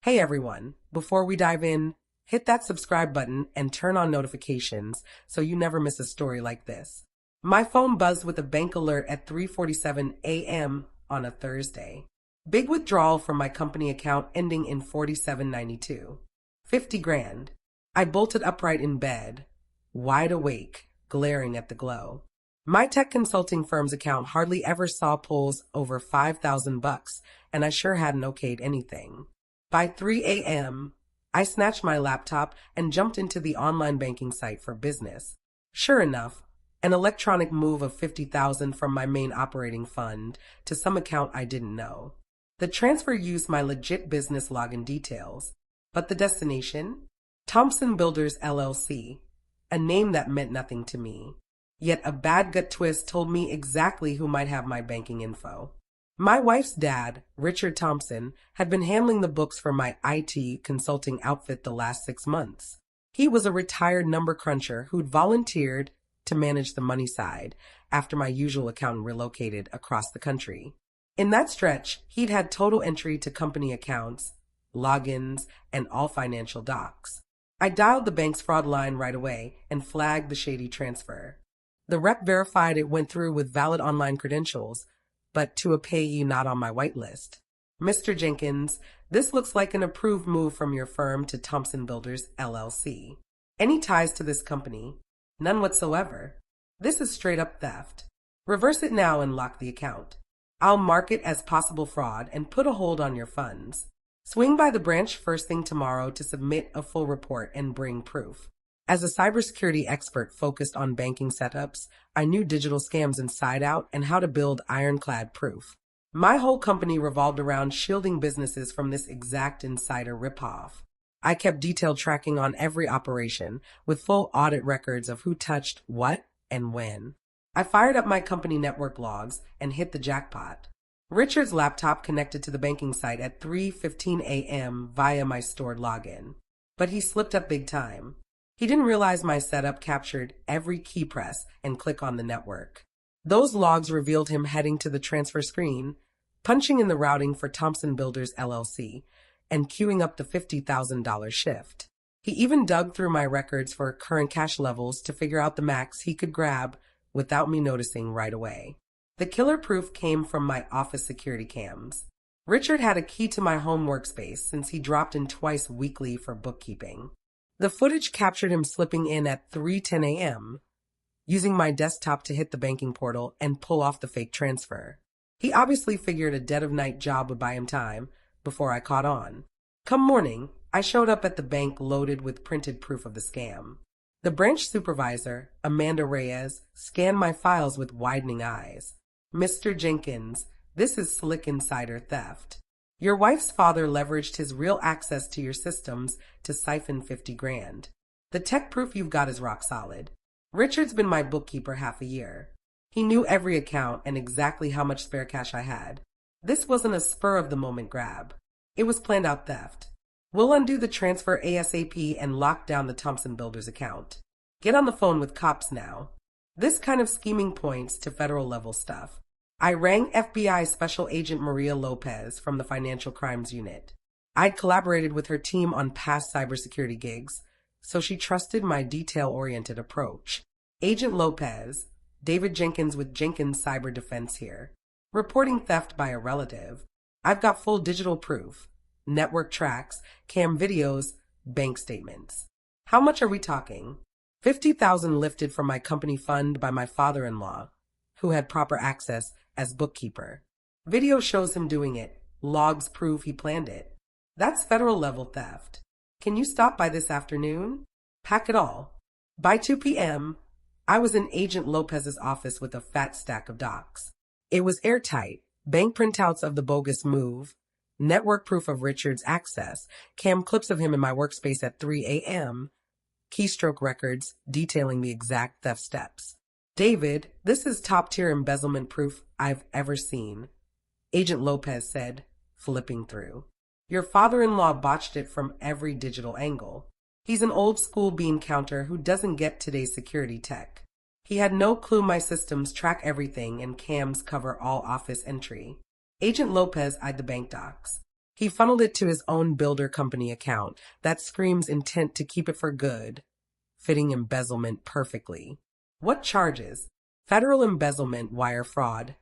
Hey everyone, before we dive in, hit that subscribe button and turn on notifications so you never miss a story like this. My phone buzzed with a bank alert at 3:47 a.m. on a Thursday. Big withdrawal from my company account ending in 4792. 50 grand. I bolted upright in bed, wide awake, glaring at the glow. My tech consulting firm's account hardly ever saw pulls over 5,000 bucks, and I sure hadn't okayed anything. By 3 a.m., I snatched my laptop and jumped into the online banking site for business. Sure enough, an electronic move of 50,000 from my main operating fund to some account I didn't know. The transfer used my legit business login details, but the destination? Thompson Builders LLC, a name that meant nothing to me. Yet a bad gut twist told me exactly who might have my banking info. My wife's dad, Richard Thompson, had been handling the books for my IT consulting outfit the last 6 months. He was a retired number cruncher who'd volunteered to manage the money side after my usual accountant relocated across the country. In that stretch, he'd had total entry to company accounts, logins, and all financial docs. I dialed the bank's fraud line right away and flagged the shady transfer. The rep verified it went through with valid online credentials, but to a payee not on my whitelist. Mr. Jenkins, this looks like an approved move from your firm to Thompson Builders LLC. Any ties to this company? None whatsoever. This is straight up theft. Reverse it now and lock the account. I'll mark it as possible fraud and put a hold on your funds. Swing by the branch first thing tomorrow to submit a full report and bring proof. As a cybersecurity expert focused on banking setups, I knew digital scams inside out and how to build ironclad proof. My whole company revolved around shielding businesses from this exact insider ripoff. I kept detailed tracking on every operation, with full audit records of who touched what and when. I fired up my company network logs and hit the jackpot. Richard's laptop connected to the banking site at 3:15 a.m. via my stored login. But he slipped up big time. He didn't realize my setup captured every key press and click on the network. Those logs revealed him heading to the transfer screen, punching in the routing for Thompson Builders LLC, and queuing up the $50,000 shift. He even dug through my records for current cash levels to figure out the max he could grab without me noticing right away. The killer proof came from my office security cams. Richard had a key to my home workspace since he dropped in twice weekly for bookkeeping. The footage captured him slipping in at 3:10 a.m., using my desktop to hit the banking portal and pull off the fake transfer. He obviously figured a dead-of-night job would buy him time before I caught on. Come morning, I showed up at the bank loaded with printed proof of the scam. The branch supervisor, Amanda Reyes, scanned my files with widening eyes. Mr. Jenkins, this is slick insider theft. Your wife's father leveraged his real access to your systems to siphon 50 grand. The tech proof you've got is rock solid. Richard's been my bookkeeper half a year. He knew every account and exactly how much spare cash I had. This wasn't a spur-of-the-moment grab. It was planned out theft. We'll undo the transfer ASAP and lock down the Thompson Builders account. Get on the phone with cops now. This kind of scheming points to federal-level stuff. I rang FBI Special Agent Maria Lopez from the Financial Crimes Unit. I'd collaborated with her team on past cybersecurity gigs, so she trusted my detail-oriented approach. Agent Lopez, David Jenkins with Jenkins Cyber Defense here. Reporting theft by a relative. I've got full digital proof, network tracks, cam videos, bank statements. How much are we talking? 50,000 lifted from my company fund by my father-in-law, who had proper access as bookkeeper. Video shows him doing it. Logs prove he planned it. That's federal level theft. Can you stop by this afternoon? Pack it all. By 2 p.m., I was in Agent Lopez's office with a fat stack of docs. It was airtight. Bank printouts of the bogus move, network proof of Richard's access, cam clips of him in my workspace at 3 a.m., keystroke records detailing the exact theft steps. David, this is top-tier embezzlement proof I've ever seen, Agent Lopez said, flipping through. Your father-in-law botched it from every digital angle. He's an old-school bean counter who doesn't get today's security tech. He had no clue my systems track everything and cams cover all office entry. Agent Lopez eyed the bank docs. He funneled it to his own builder company account that screams intent to keep it for good, fitting embezzlement perfectly. What charges? Federal embezzlement, wire fraud.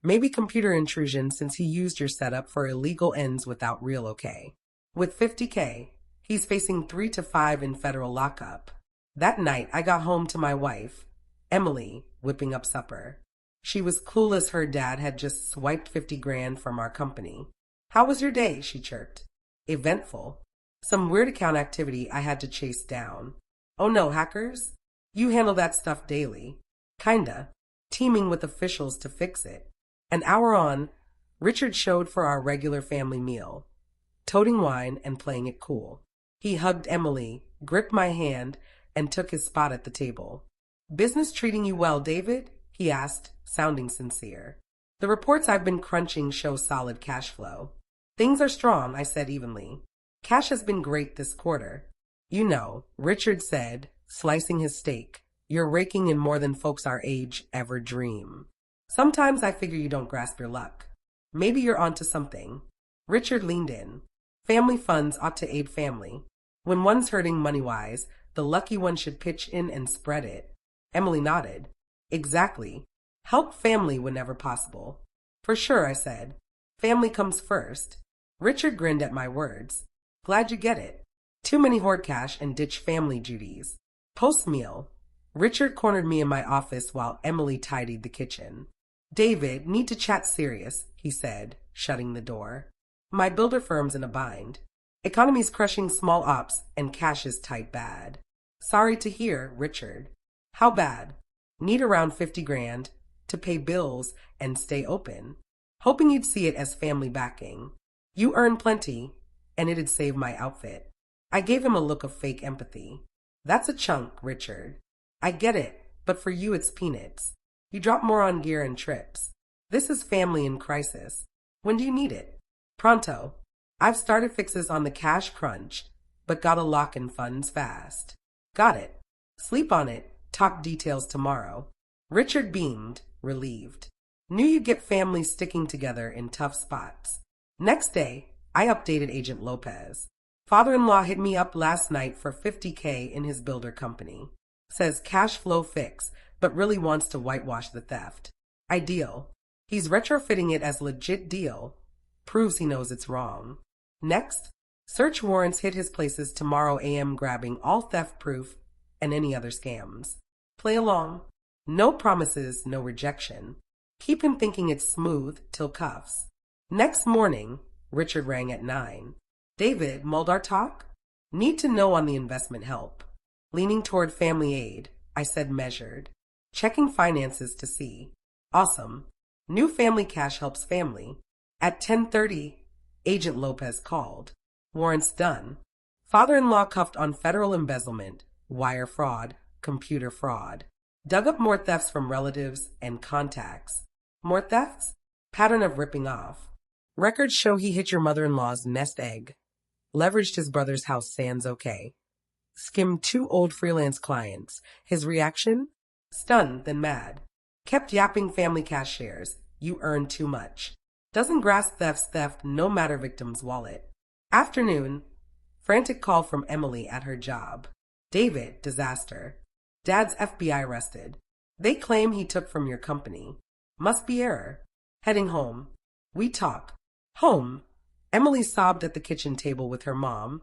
Maybe computer intrusion since he used your setup for illegal ends without real okay. With $50K, he's facing 3 to 5 in federal lockup. That night, I got home to my wife, Emily, whipping up supper. She was clueless her dad had just swiped 50 grand from our company. How was your day? She chirped. Eventful. Some weird account activity I had to chase down. Oh no, hackers? You handle that stuff daily. Kinda. Teaming with officials to fix it. An hour on, Richard showed for our regular family meal, toting wine and playing it cool. He hugged Emily, gripped my hand, and took his spot at the table. Business treating you well, David? He asked, sounding sincere. The reports I've been crunching show solid cash flow. Things are strong, I said evenly. Cash has been great this quarter. You know, Richard said, slicing his steak, you're raking in more than folks our age ever dream. Sometimes I figure you don't grasp your luck. Maybe you're onto something. Richard leaned in. Family funds ought to aid family. When one's hurting money-wise, the lucky one should pitch in and spread it. Emily nodded. Exactly. Help family whenever possible. For sure, I said. Family comes first. Richard grinned at my words. Glad you get it. Too many hoard cash and ditch family duties. Post-meal, Richard cornered me in my office while Emily tidied the kitchen. David, need to chat serious, he said, shutting the door. My builder firm's in a bind. Economy's crushing small ops and cash is tight bad. Sorry to hear, Richard. How bad? Need around 50 grand to pay bills and stay open. Hoping you'd see it as family backing. You earn plenty, and it'd save my outfit. I gave him a look of fake empathy. That's a chunk, Richard. I get it, but for you it's peanuts. You drop more on gear and trips. This is family in crisis. When do you need it? Pronto. I've started fixes on the cash crunch, but gotta lock in funds fast. Got it. Sleep on it. Talk details tomorrow. Richard beamed, relieved. Knew you'd get families sticking together in tough spots. Next day, I updated Agent Lopez. Father-in-law hit me up last night for $50K in his builder company. Says cash flow fix, but really wants to whitewash the theft. Ideal. He's retrofitting it as legit deal. Proves he knows it's wrong. Next, search warrants hit his places tomorrow AM grabbing all theft proof and any other scams. Play along. No promises, no rejection. Keep him thinking it's smooth till cuffs. Next morning, Richard rang at 9. David, Muldar talk? Need to know on the investment help. Leaning toward family aid, I said measured. Checking finances to see. Awesome. New family cash helps family. At 10:30, Agent Lopez called. Warrants done. Father-in-law cuffed on federal embezzlement, wire fraud, computer fraud. Dug up more thefts from relatives and contacts. More thefts? Pattern of ripping off. Records show he hit your mother-in-law's nest egg. Leveraged his brother's house sans okay. Skimmed 2 old freelance clients. His reaction? Stunned, then mad. Kept yapping family cash shares. You earn too much. Doesn't grasp theft's theft no matter victim's wallet. Afternoon. Frantic call from Emily at her job. David, disaster. Dad's FBI arrested. They claim he took from your company. Must be error. Heading home. We talk. Home. Emily sobbed at the kitchen table with her mom.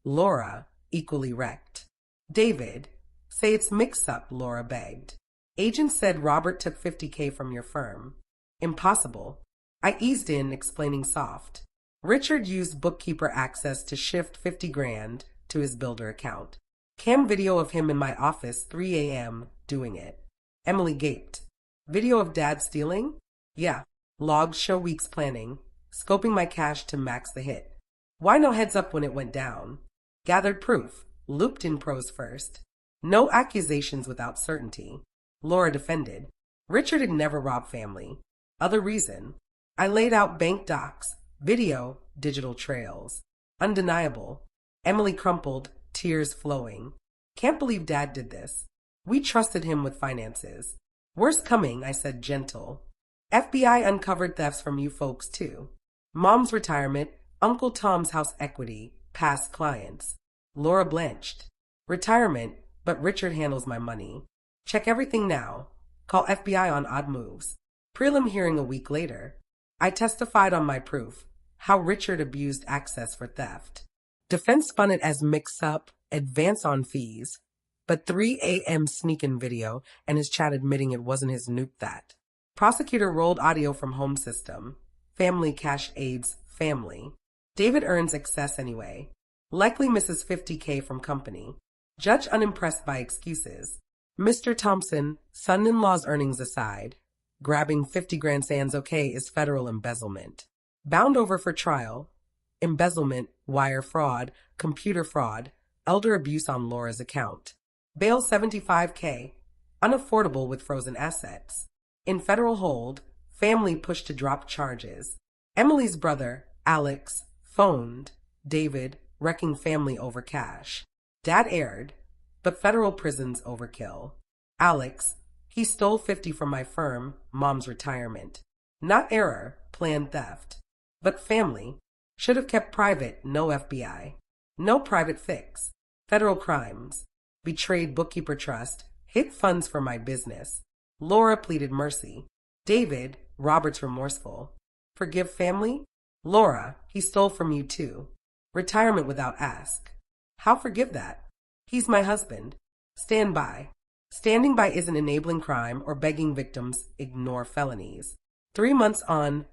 Laura, equally wrecked. David, say it's mix-up, Laura begged. Agent said Robert took $50K from your firm. Impossible. I eased in, explaining soft. Richard used bookkeeper access to shift 50 grand to his builder account. Cam video of him in my office 3 a.m. doing it. Emily gaped. Video of Dad stealing? Yeah. Logs show weeks planning. Scoping my cash to max the hit. Why no heads up when it went down? Gathered proof. Looped in pros first. No accusations without certainty. Laura defended. Richard had never robbed family. Other reason. I laid out bank docs, video, digital trails. Undeniable. Emily crumpled, tears flowing. Can't believe Dad did this. We trusted him with finances. Worst coming, I said gentle. FBI uncovered thefts from you folks too. Mom's retirement, Uncle Tom's House Equity, past clients. Laura blanched. Retirement, but Richard handles my money. Check everything now. Call FBI on odd moves. Prelim hearing a week later. I testified on my proof, how Richard abused access for theft. Defense spun it as mix-up, advance on fees, but 3 a.m. sneak-in video and his chat admitting it wasn't his nuke that. Prosecutor rolled audio from home system. Family cash aids family. David earns excess anyway. Likely misses $50K from company. Judge unimpressed by excuses. Mr. Thompson, son-in-law's earnings aside, grabbing 50 grand sans okay is federal embezzlement. Bound over for trial. Embezzlement, wire fraud, computer fraud, elder abuse on Laura's account. Bail $75K. Unaffordable with frozen assets. In federal hold, family pushed to drop charges. Emily's brother, Alex, phoned David, wrecking family over cash. Dad aired, but federal prison's overkill. Alex, he stole 50 from my firm, mom's retirement. Not error, planned theft. But family, should have kept private, no FBI. No private fix. Federal crimes. Betrayed bookkeeper trust, hid funds for my business. Laura pleaded mercy. David, Robert's remorseful. Forgive family? Laura, he stole from you too. Retirement without ask. How forgive that? He's my husband. Stand by. Standing by isn't enabling crime or begging victims ignore felonies. 3 months on,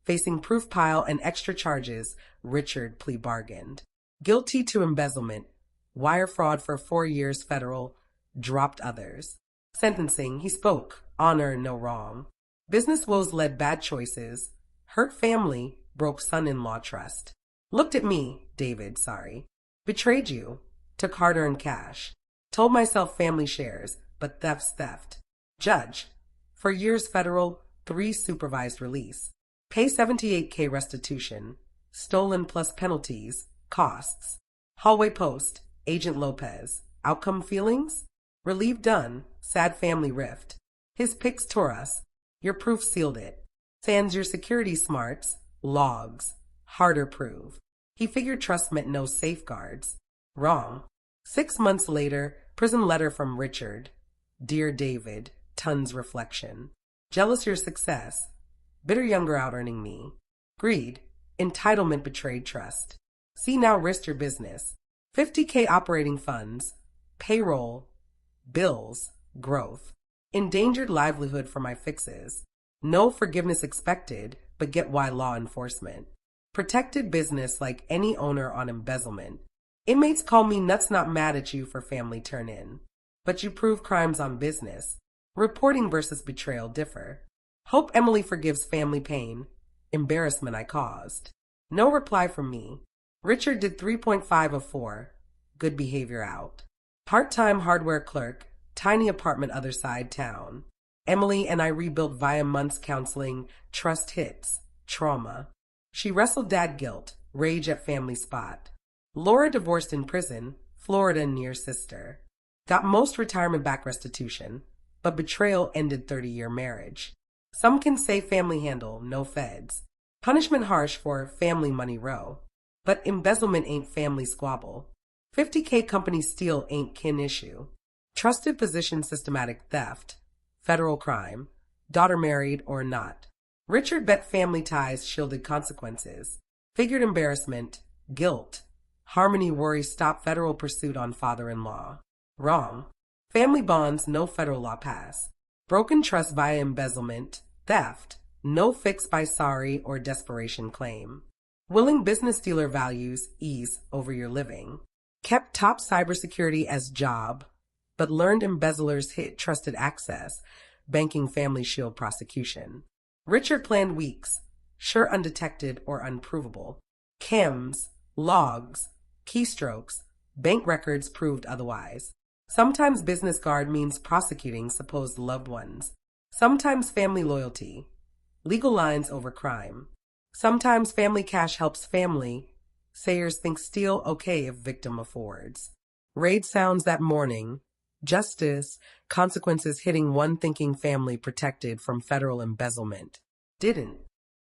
facing proof pile and extra charges, Richard plea bargained. Guilty to embezzlement, wire fraud for 4 years federal, dropped others. Sentencing, he spoke, honor no wrong. Business woes led bad choices, hurt family, broke son-in-law trust. Looked at me, David, sorry. Betrayed you, took hard-earned cash. Told myself family shares, but theft's theft. Judge, for years federal, 3 supervised release. Pay $78K restitution, stolen plus penalties, costs. Hallway post, Agent Lopez. Outcome feelings? Relieved done, sad family rift. His pics tore us. Your proof sealed it. Sans your security smarts, logs. Harder prove. He figured trust meant no safeguards. Wrong. 6 months later, prison letter from Richard. Dear David, tons reflection. Jealous your success. Bitter younger out earning me. Greed. Entitlement betrayed trust. See now risk your business. 50K operating funds. Payroll. Bills. Growth. Endangered livelihood for my fixes. No forgiveness expected, but get why law enforcement. Protected business like any owner on embezzlement. Inmates call me nuts not mad at you for family turn in. But you prove crimes on business. Reporting versus betrayal differ. Hope Emily forgives family pain. Embarrassment I caused. No reply from me. Richard did 3.5 of 4. Good behavior out. Part-time hardware clerk. Tiny apartment other side town. Emily and I rebuilt via months counseling. Trust hits. Trauma. She wrestled dad guilt. Rage at family spot. Laura divorced in prison. Florida near sister. Got most retirement back restitution. But betrayal ended 30-year marriage. Some can say family handle, no feds. Punishment harsh for family money row. But embezzlement ain't family squabble. 50K company steal ain't kin issue. Trusted position systematic theft. Federal crime. Daughter married or not. Richard bet family ties shielded consequences. Figured embarrassment. Guilt. Harmony worry stop federal pursuit on father-in-law. Wrong. Family bonds no federal law pass. Broken trust via embezzlement. Theft. No fix by sorry or desperation claim. Willing business dealer values ease over your living. Kept top cybersecurity as job, but learned embezzlers hit trusted access, banking family shield prosecution. Richard planned weeks, sure undetected or unprovable. Chems, logs, keystrokes, bank records proved otherwise. Sometimes business guard means prosecuting supposed loved ones. Sometimes family loyalty. Legal lines over crime. Sometimes family cash helps family. Sayers think steal okay if victim affords. Raid sounds that morning. Justice, consequences hitting one thinking family protected from federal embezzlement. Didn't.